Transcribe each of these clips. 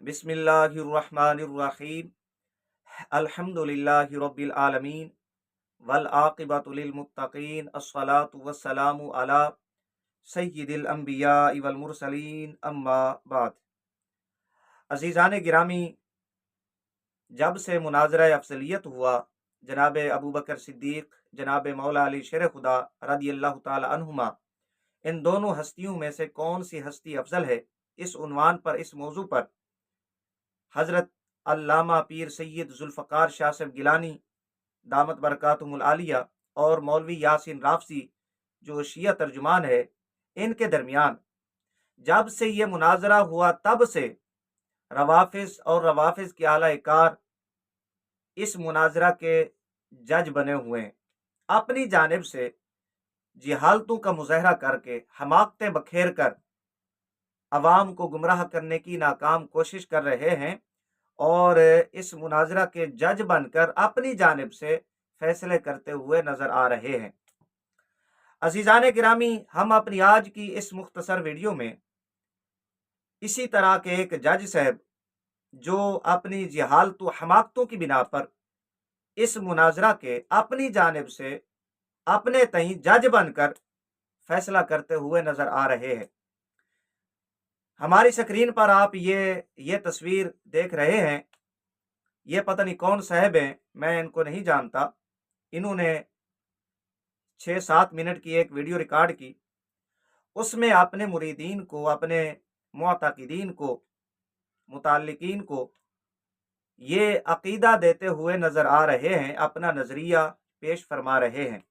बिस्मिल्लाहिर्रहमानिर्रहीम। अल्हम्दुलिल्लाहि रब्बिल आलमीन वल आक़िबतु लिल मुत्तक़ीन अस्सलातु वस्सलामु अला सय्यिदिल अंबिया वल मुरसलीन अम्मा बाद। अज़ीज़ान गिरामी, जब से मुनाज़रा अफ़ज़लियत हुआ, जनाब अबू बकर सिद्दीक़, जनाब मौला अली शेर खुदा रदियल्लाहु ताला अन्हुमा, इन दोनों हस्तियों में से कौन सी हस्ती अफजल है, इस उन्वान पर, इस मौजू पर हज़रत अल्लामा पीर सैयद जुल्फ़कार शाह साहब गिलानी दामत बरकातुहुल आलिया और मौलवी यासीन राफ़सी जो शिया तर्जुमान है, इनके दरमियान जब से ये मुनाजरा हुआ तब से रवाफ़िज़ और रवाफ़िज़ के आला कार इस मुनाजरा के जज बने हुए हैं। अपनी जानिब से जिहालतों का मुज़ाहरा करके, हमाकतें बखेर कर अवाम को गुमराह करने की नाकाम कोशिश कर रहे हैं और इस मुनाजरा के जज बनकर अपनी जानिब से फैसले करते हुए नजर आ रहे हैं। अजीज़ान गिरामी, हम अपनी आज की इस मुख्तसर वीडियो में इसी तरह के एक जज साहब जो अपनी जहालत व हमाकतों की बिना पर इस मुनाजरा के अपनी जानिब से अपने तई जज बनकर फैसला करते हुए नजर आ रहे हैं। हमारी स्क्रीन पर आप ये तस्वीर देख रहे हैं। ये पता नहीं कौन साहब हैं, मैं इनको नहीं जानता। इन्होंने 6-7 मिनट की एक वीडियो रिकॉर्ड की, उसमें अपने मुरीदीन को, अपने मुअतक़िदीन को, मुताल्लिकीन को ये अकीदा देते हुए नजर आ रहे हैं, अपना नजरिया पेश फरमा रहे हैं।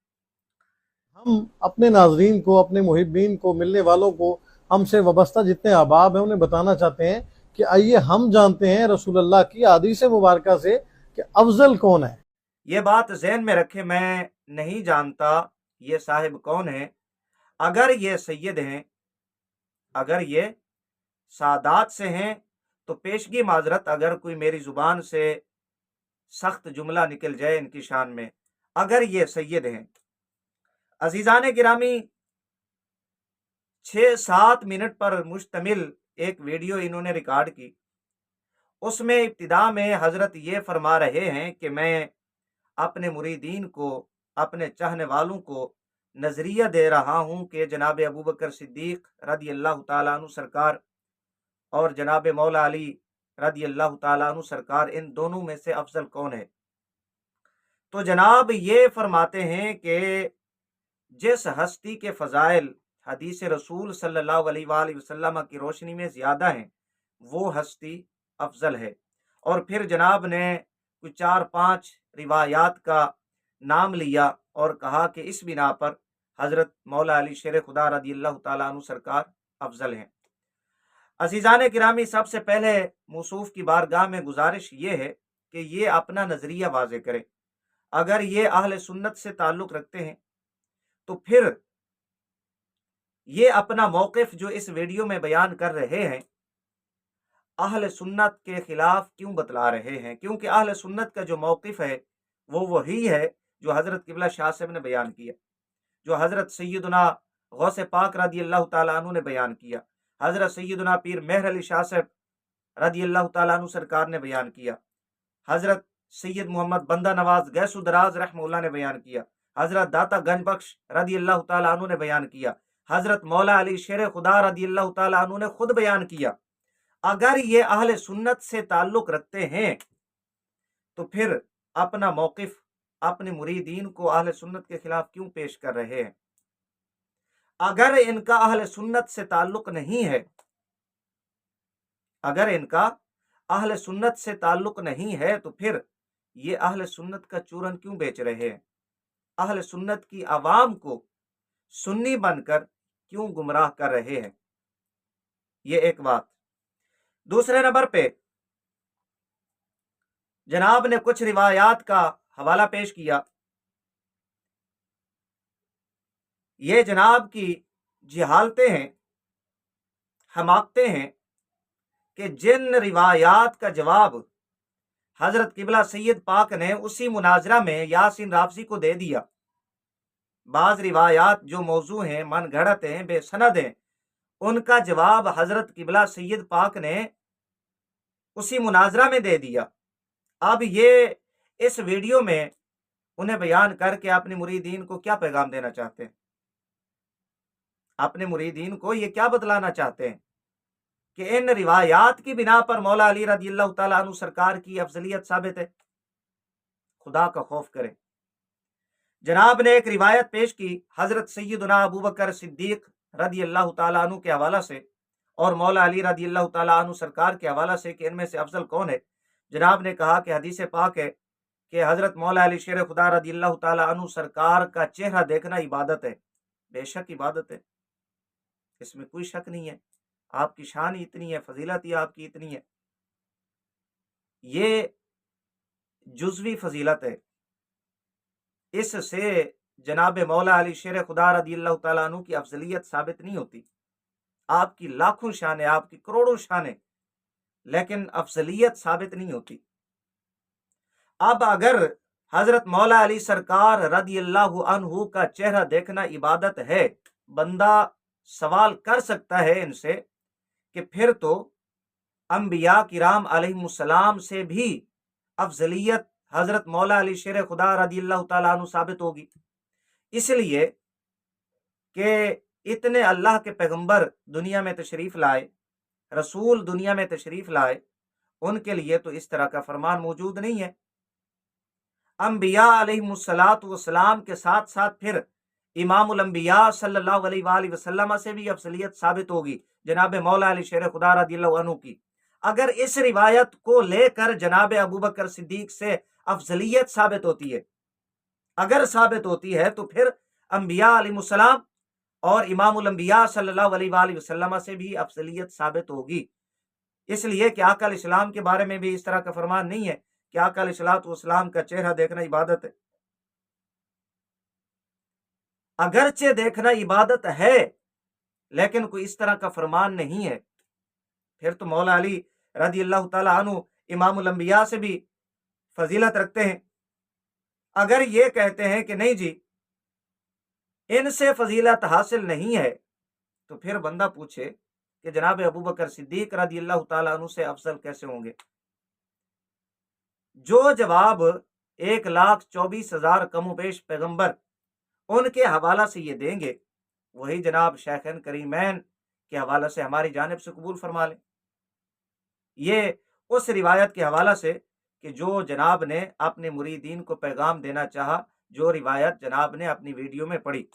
हम अपने नाजरीन को, अपने मुहिब्बीन को, मिलने वालों को, हमसे वाबस्ता जितने अहबाब हैं उन्हें बताना चाहते हैं कि आइए हम जानते हैं रसूलुल्लाह की हदीस मुबारक से कि अफजल कौन है। ये बात ज़हन में रखे, मैं नहीं जानता ये साहिब कौन है। अगर ये सैयद हैं, अगर ये सादात से हैं तो पेशगी माजरत अगर कोई मेरी ज़ुबान से सख्त जुमला निकल जाए इनकी शान में। अगर ये सैयद हैं, अजीज़ान गिरामी, 6-7 मिनट पर मुश्तमिल एक वीडियो इन्होंने रिकॉर्ड की। उसमें इब्तिदा में हजरत ये फरमा रहे हैं कि मैं अपने मुरीदीन को, अपने चाहने वालों को नजरिया दे रहा हूं कि जनाब अबू बकर सिद्दीक रदी अल्लाह ताला अन्हु सरकार और जनाब मौला अली रदी अल्लाह ताला अन्हु सरकार, इन दोनों में से अफजल कौन है। तो जनाब ये फरमाते हैं कि जिस हस्ती के फ़ज़ाइल हदीस रसूल सल्लल्लाहु अलैहि वसल्लम की रोशनी में ज़्यादा हैं, वो हस्ती अफजल है। और फिर जनाब ने कुछ 4-5 रिवायात का नाम लिया और कहा कि इस बिना पर हज़रत मौला अली शेर खुदा रदी अल्लाह ताला अन्हु सरकार अफजल हैं। अज़ीज़ान गिरामी, सबसे पहले मौसूफ की बारगाह में गुजारिश ये है कि ये अपना नज़रिया वाज़े करें। अगर ये अहले सुन्नत से ताल्लुक़ रखते हैं तो फिर ये अपना मौक़िफ़ जो इस वीडियो में बयान कर रहे हैं, अहले सुन्नत के खिलाफ क्यों बतला रहे हैं? क्योंकि अहले सुन्नत का जो मौक़िफ़ है वो वही है जो हज़रत क़िबला शाह साहब ने बयान किया, जो हज़रत सैयदना गौसे पाक रदी अल्लाह ताला अन्हु ने बयान किया, हज़रत सैयदना पीर मेहर अली शाह साहब रदी अल्लाह ताला अन्हु सरकार ने बयान किया, हज़रत सैयद मोहम्मद बंदा नवाज गैसु दराज रहमतुल्लाह ने बयान किया, हज़रत दाता गंज बख्श रदी अल्लाह ताला अन्हु ने बयान किया, हज़रत मौला अली शेर खुदा रदी अल्लाह ताला अन्हु ने खुद बयान किया। अगर ये अहले सुन्नत से ताल्लुक़ रखते हैं तो फिर अपना मौक़िफ़, अपने मुरीदीन को अहले सुन्नत के खिलाफ क्यों पेश कर रहे हैं? अगर इनका अहले सुन्नत से ताल्लुक़ नहीं है, अगर इनका अहले सुन्नत से ताल्लुक़ नहीं है तो फिर ये अहले सुन्नत का चूरन क्यों बेच रहे हैं? अहले सुन्नत की आवाम को सुन्नी बनकर क्यों गुमराह कर रहे हैं? ये एक बात। दूसरे नंबर पे जनाब ने कुछ रिवायात का हवाला पेश किया। ये जनाब की जिहालतें हैं, हमाकतें हैं कि जिन रिवायात का जवाब हजरत क़िबला सैयद पाक ने उसी मुनाजरा में यासीन राफ़सी को दे दिया। बाज़ रिवायात जो मौजू हैं, मन घड़त हैं, बेसनद हैं, उनका जवाब हजरत क़िबला सैयद पाक ने اسی مناظرہ میں دے دیا۔ اب یہ اس ویڈیو میں انہیں بیان کر کے اپنے مریدین کو کیا پیغام دینا چاہتے ہیں؟ اپنے مریدین کو یہ کیا بتلانا چاہتے ہیں کہ ان روایات کی بنا پر مولا علی رضی اللہ تعالیٰ عنہ سرکار کی افضلیت ثابت ہے؟ خدا کا خوف کریں۔ جناب نے ایک روایت پیش کی حضرت سیدنا ابو بکر صدیق رضی اللہ تعالیٰ عنہ کے حوالہ سے اور مولا علی رضی اللہ تعالیٰ عنہ سرکار کے حوالہ سے کہ ان میں سے افضل کون ہے۔ جناب نے کہا کہ حدیث پاک ہے کہ حضرت مولا علی شیر خدا رضی اللہ تعالیٰ عنہ سرکار کا چہرہ دیکھنا عبادت ہے۔ بے شک عبادت ہے، اس میں کوئی شک نہیں ہے۔ آپ کی شان ہی اتنی ہے، فضیلت ہی آپ کی اتنی ہے، یہ جزوی فضیلت ہے۔ اس سے جناب مولا علی شیر خدا رضی اللہ تعالیٰ عنہ کی افضلیت ثابت نہیں ہوتی۔ آپ کی لاکھوں شانیں، آپ کی کروڑوں شانیں، لیکن افضلیت ثابت نہیں ہوتی۔ اب اگر حضرت مولا علی سرکار رضی اللہ عنہ کا چہرہ دیکھنا عبادت ہے، بندہ سوال کر سکتا ہے ان سے کہ پھر تو انبیاء کرام علیہ السلام سے بھی افضلیت حضرت مولا علی شیر خدا رضی اللہ تعالیٰ عنہ ثابت ہوگی، اس لیے کہ اتنے اللہ کے پیغمبر دنیا میں تشریف لائے، رسول دنیا میں تشریف لائے، ان کے لیے تو اس طرح کا فرمان موجود نہیں ہے۔ انبیاء علیہ السلام کے ساتھ ساتھ پھر امام الانبیاء صلی اللہ علیہ وآلہ وسلم سے بھی افضلیت ثابت ہوگی جناب مولا علی شیر خدا رضی اللہ عنہ کی۔ اگر اس روایت کو لے کر جناب ابو بکر صدیق سے افضلیت ثابت ہوتی ہے، اگر ثابت ہوتی ہے تو پھر انبیاء علیہ السلام اور امام الانبیاء صلی اللہ علیہ وآلہ وسلم سے بھی افضلیت ثابت ہوگی، اس لیے کہ آقا علیہ السلام کے بارے میں بھی اس طرح کا فرمان نہیں ہے کہ آقا علیہ السلام کا چہرہ دیکھنا عبادت ہے۔ اگرچہ دیکھنا عبادت ہے لیکن کوئی اس طرح کا فرمان نہیں ہے، پھر تو مولا علی رضی اللہ تعالیٰ عنہ امام الانبیاء سے بھی فضیلت رکھتے ہیں۔ اگر یہ کہتے ہیں کہ نہیں جی ان سے فضیلت حاصل نہیں ہے، تو پھر بندہ پوچھے کہ جناب ابو بکر صدیق رضی اللہ تعالیٰ عنہ سے افضل کیسے ہوں گے؟ جو جواب 1,24,000 کم و بیش پیغمبر ان کے حوالہ سے یہ دیں گے، وہی جناب شیخین کریمین کے حوالہ سے ہماری جانب سے قبول فرما لیں۔ یہ اس روایت کے حوالہ سے کہ جو جناب نے اپنے مریدین کو پیغام دینا چاہا، جو روایت جناب نے اپنی ویڈیو میں پڑھی،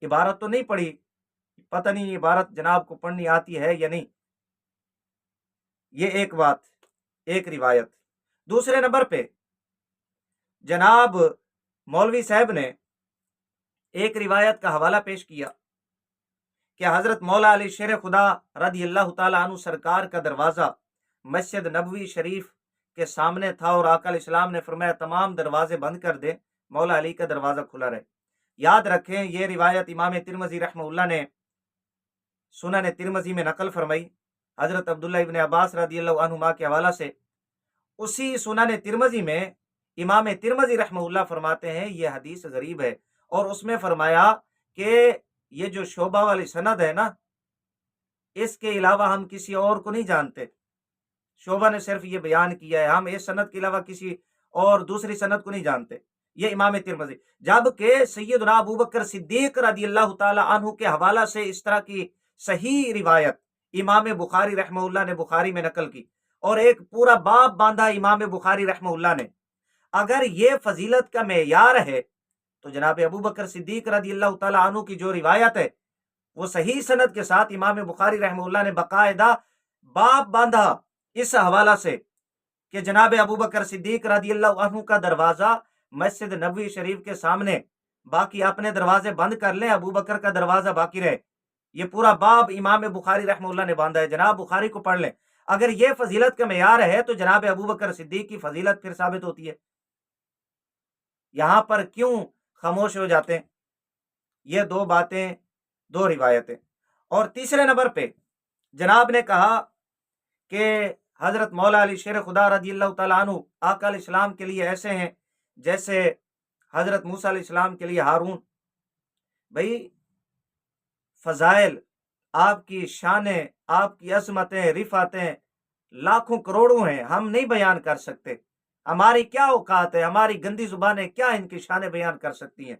عبارت تو نہیں پڑھی، پتہ نہیں عبارت جناب کو پڑھنی آتی ہے یا نہیں، یہ ایک بات، ایک روایت۔ دوسرے نمبر پہ جناب مولوی صاحب نے ایک روایت کا حوالہ پیش کیا کہ حضرت مولا علی شیر خدا رضی اللہ تعالیٰ عنہ سرکار کا دروازہ مسجد نبوی شریف کے سامنے تھا اور آقا علیہ السلام نے فرمایا تمام دروازے بند کر دیں، مولا علی کا دروازہ کھلا رہے۔ یاد رکھیں یہ روایت امام ترمذی رحمہ اللہ نے سنن ترمذی میں نقل فرمائی حضرت عبداللہ ابن عباس رضی اللہ عنہما کے حوالہ سے۔ اسی سنن ترمذی میں امام ترمذی رحمہ اللہ فرماتے ہیں یہ حدیث غریب ہے، اور اس میں فرمایا کہ یہ جو شعبہ والی سند ہے نا، اس کے علاوہ ہم کسی اور کو نہیں جانتے، شعبہ نے صرف یہ بیان کیا ہے، ہم اس سند کے علاوہ کسی اور دوسری سند کو نہیں جانتے، یہ امام ترمذی۔ جبکہ سیدنا ابو بکر صدیق رضی اللہ تعالی عنہ کے حوالہ سے اس طرح کی صحیح روایت امام بخاری رحمہ اللہ نے بخاری میں نقل کی، اور ایک پورا باب باندھا امام بخاری رحمہ اللہ نے۔ اگر یہ فضیلت کا معیار ہے تو جناب ابو بکر صدیق رضی اللہ تعالی عنہ کی جو روایت ہے وہ صحیح سند کے ساتھ امام بخاری رحمہ اللہ نے باقاعدہ باب باندھا اس حوالہ سے کہ جناب ابو بکر صدیق رضی اللہ عنہ کا دروازہ مسجد نبوی شریف کے سامنے، باقی اپنے دروازے بند کر لیں، ابو بکر کا دروازہ باقی رہے۔ یہ پورا باب امام بخاری رحمہ اللہ نے باندھا ہے، جناب بخاری کو پڑھ لیں۔ اگر یہ فضیلت کا معیار ہے تو جناب ابو بکر صدیق کی فضیلت پھر ثابت ہوتی ہے۔ یہاں پر کیوں خاموش ہو جاتے ہیں؟ یہ دو باتیں، دو روایتیں۔ اور تیسرے نمبر پہ جناب نے کہا کہ حضرت مولا علی شیر خدا رضی اللہ تعالیٰ عنہ آقا علیہ السلام کے لیے ایسے ہیں جیسے حضرت موسیٰ علیہ السلام کے لیے ہارون۔ بھائی فضائل، آپ کی شانیں، آپ کی عظمتیں، رفعتیں लाखों करोड़ों हैं, हम नहीं बयान कर सकते। हमारी क्या औकात है, हमारी गंदी जुबानें क्या इनकी शान बयान कर सकती हैं।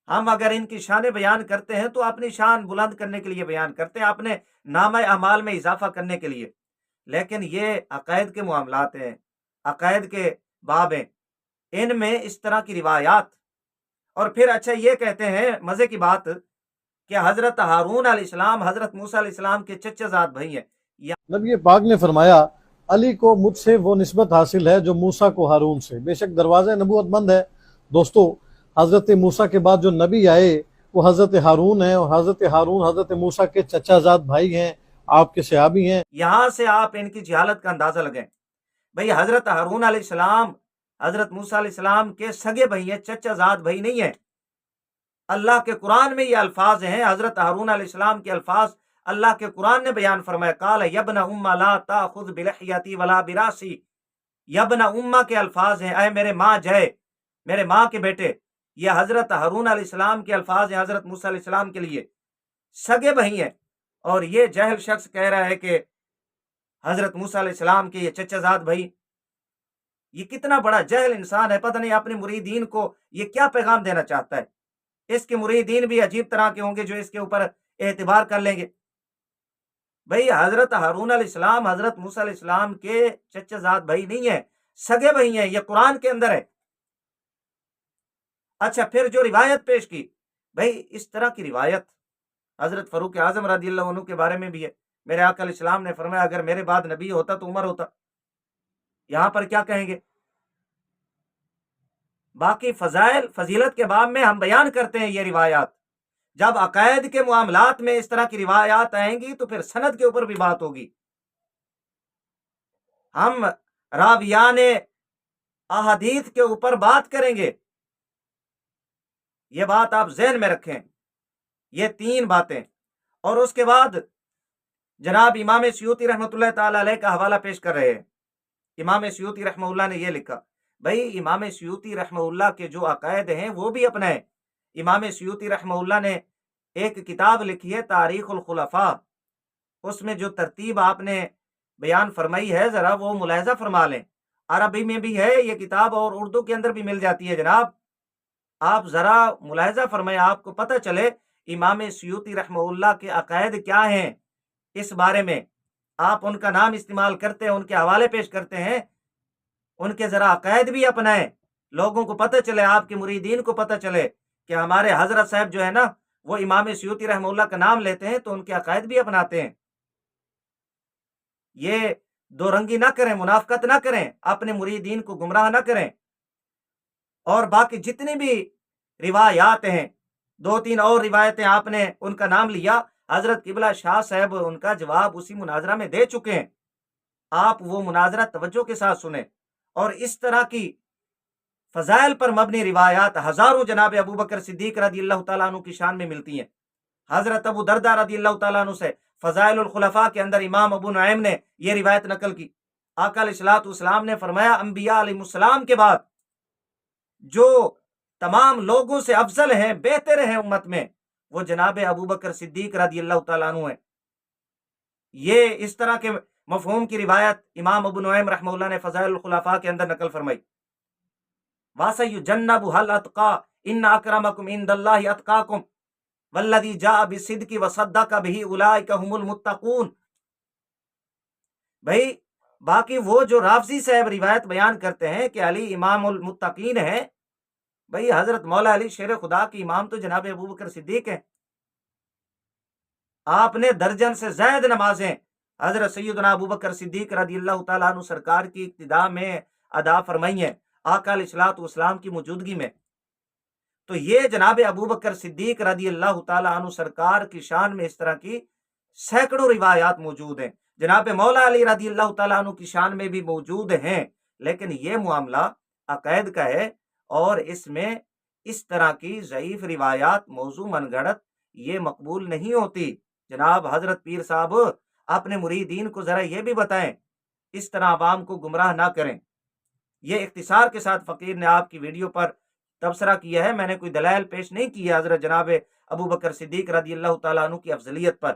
हम अगर इनकी शान बयान करते हैं तो अपनी शान बुलंद करने के लिए बयान करते हैं, अपने नाम अमाल में इजाफा करने के लिए। लेकिन ये अकायद के मामलात हैं, अकायद के बाब हैं, इनमें इस तरह की रिवायात। और फिर अच्छा ये कहते हैं मजे की बात कि हजरत हारून अलैहिस्सलाम हजरत मूसा अलैहिस्सलाम के चचेजाद भाई हैं। नबी पाक ने फरमाया, अली को मुझसे वो निस्बत हासिल है जो मूसा को हारून से। बेशक दरवाज़ा नबूवत बंद है। दोस्तों, हज़रत मूसा के बाद जो नबी आए वो हज़रत हारून हैं, और हज़रत हारून हज़रत मूसा के चचाजाद भाई हैं, आपके सहाबी हैं। यहाँ से आप इनकी जहालत का अंदाजा लगाएं। भाई हजरत हारून अलैहिस्सलाम हजरत मूसा अलैहिस्सलाम के सगे भाई हैं, चचाजाद भाई नहीं है। अल्लाह के कुरान में ये अल्फाज हैं, हजरत हारून अलैहिस्सलाम के अल्फाज अल्लाह के कुरान ने बयान फरमाया, काल यबना उम्मा ला ताखुद बिलहियती वला बिरासी। यबना उम्मा के अल्फाज हैं, अय मेरे माँ जय, मेरे माँ के बेटे। ये हजरत हारून अलैहिस्सलाम के अल्फाज हैं हजरत मूसा अलैहिस्सलाम के लिए, सगे भाई हैं। और ये जहल शख्स कह रहा है कि हजरत मूसा अलैहिस्सलाम के ये चचाजाद भाई। ये कितना बड़ा जहल इंसान है, पता नहीं अपने मुरीदीन को ये क्या पैगाम देना चाहता है। इसके मुरीदीन भी अजीब तरह के होंगे जो इसके ऊपर एतबार कर लेंगे। भाई हजरत हारून अलैहिस्सलाम हजरत मूसा अलैहिस्सलाम के चचाजाद भाई नहीं है, सगे भाई हैं, ये कुरान के अंदर है। अच्छा, फिर जो रिवायत पेश की, भाई इस तरह की रिवायत हजरत फरूक आजम रदियल्लाहु अन्हु के बारे में भी है। मेरे आका अलैहिस्सलाम ने फरमाया, अगर मेरे बाद नबी होता तो उमर होता। यहां पर क्या कहेंगे? बाकी फजाइल फजीलत के बाब में हम बयान करते हैं ये रिवायात। जब अकायद के मामलात में इस तरह की रिवायात आएंगी तो फिर सनद के ऊपर भी बात होगी। हम रावियान अहादीथ के ऊपर बात करेंगे। ये बात आप ज़हन में रखें, ये 3 बातें। और उसके बाद जनाब इमाम सयूती रहमतुल्लाह ताला अलैह का हवाला पेश कर रहे हैं। इमाम सयूती रहमतुल्लाह ने ये लिखा, भाई इमाम सयूती रहमतुल्लाह के जो अकायद हैं वो भी अपनाएं। इमाम सयूती रहमतुल्लाह ने एक किताब लिखी है तारीखुल खुलफा, उसमें जो तरतीब आपने बयान फरमाई है जरा वो मुलाहजा फरमा लें। अरबी में भी है ये किताब और उर्दू के अंदर भी मिल जाती है जनाब। आप जरा मुलाहजा फरमाएं, आपको पता चले इमाम सयूती रहमतुल्लाह के अकायद क्या हैं। इस बारे में आप उनका नाम इस्तेमाल करते हैं, उनके हवाले पेश करते हैं, उनके जरा अकायद भी अपनाएं। लोगों को पता चले, आपके मुरीदीन को पता चले कि हमारे हजरत साहब जो है ना वो इमाम सयूती रहमतुल्लाह का नाम लेते हैं तो उनके अकायद भी अपनाते हैं। ये दो रंगी ना करें, मुनाफकत ना करें, अपने मुरीदीन को गुमराह ना करें। और बाकी जितनी भी रिवायात हैं, 2-3 और रिवायतें आपने उनका नाम लिया, हजरत किबला शाह साहब उनका जवाब उसी मुनाजरा में दे चुके हैं। आप वो मुनाजरा तवज्जो के साथ सुने। और इस तरह की फजाइल पर मबनी रिवायात हजारों जनाब अबू बकर सिद्दीक रदियल्लाहु ताला अन्हु की शान में मिलती हैं। हजरत अबू दरदा रदियल्लाहु ताला अन्हु से फजाइलुल खुलफा के अंदर इमाम अबू नुऐम ने यह रिवायत नकल की। आका अलैहिस्सलातु वस्सलाम ने फरमाया, अंबिया अलैहिस्सलाम के बाद जो तमाम लोगों से अफजल हैं, बेहतर हैं उम्मत में, वो जनाब अबू बकर सिद्दीक रदियल्लाहु ताला अन्हु है। ये इस तरह के मफहूम की रिवायत इमाम अबू नुऐम रहमतुल्लाह ने फजाइलुल खुलफा के अंदर नकल फरमाई। वासयुजन्नबु हल अतका इन्न अकरमकुम इंदल्लाहि अतकाकुम वल्लज़ी जाअ बिस्सिद्क़ि वसद्दक़ बिही उलाइका हुमुल मुत्तक़ून। भाई बाकी वो जो राफजी साहब रिवायत बयान करते हैं कि अली इमामुल मुत्तकीन है, भाई हजरत मौला अली शेर खुदा की इमाम तो जनाब अबू बकर सिद्दीक है। आपने दर्जन से ज्यादा नमाजें हजरत सैयदना अबू बकर सिद्दीक रदियल्लाहु ताला अन्हु सरकार की इक्तिदा में अदा फरमाई है, आका अलैहिस्सलातु वस्सलाम की मौजूदगी में। तो ये जनाब अबू बकर सिद्दीक रदियल्लाहु ताला अन्हु सरकार की शान में इस तरह की सैकड़ों रिवायात मौजूद हैं। जनाब मौला अली रदियल्लाहु ताला अन्हु की शान में भी मौजूद हैं। लेकिन ये मामला अकायद का है और इसमें इस तरह की ज़ईफ रिवायात मौजू मनगढ़ंत ये मकबूल नहीं होती। जनाब हजरत पीर साहब अपने मुरीदीन को जरा ये भी बताएं, इस तरह आवाम को गुमराह ना करें। ये इख्तिसार के साथ फ़कीर ने आपकी वीडियो पर तबसरा किया है, मैंने कोई दलाइल पेश नहीं किया हजरत जनाब अबू बकर सिद्दीक रदियल्लाहु ताला अन्हु की अफजलियत पर।